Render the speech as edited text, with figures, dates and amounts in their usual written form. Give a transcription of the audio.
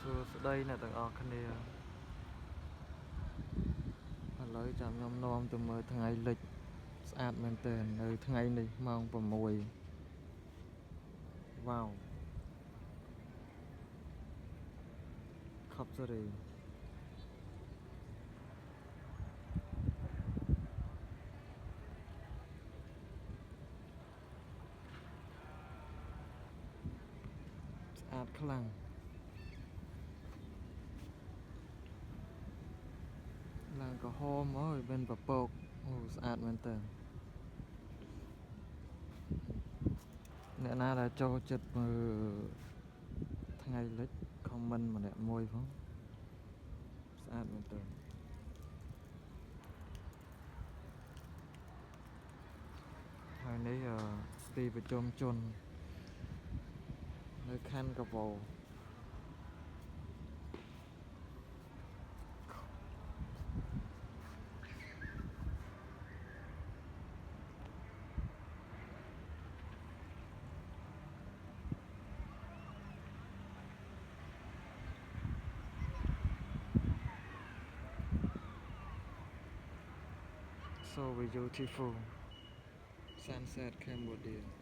សួស្តីអ្នកទាំងអស់គ្នាឥឡូវចាំខ្ញុំនាំទៅមើលថ្ងៃលិចស្អាតមែនទែននៅថ្ងៃនេះម៉ោង6វ៉ាវខប់សេរីស្អាតខ្លាំងឡើងក្រហមអើយមានពពកអូស្អាតមែនទែនអ្នកណាដែលចូលចិត្តមើលថ្ងៃលិចខមមិនម្នាក់មួយផងស្អាតមែនទែនហើយនេះទីប្រជុំជននៅខណ្ឌកវោ so beautiful sunset Cambodia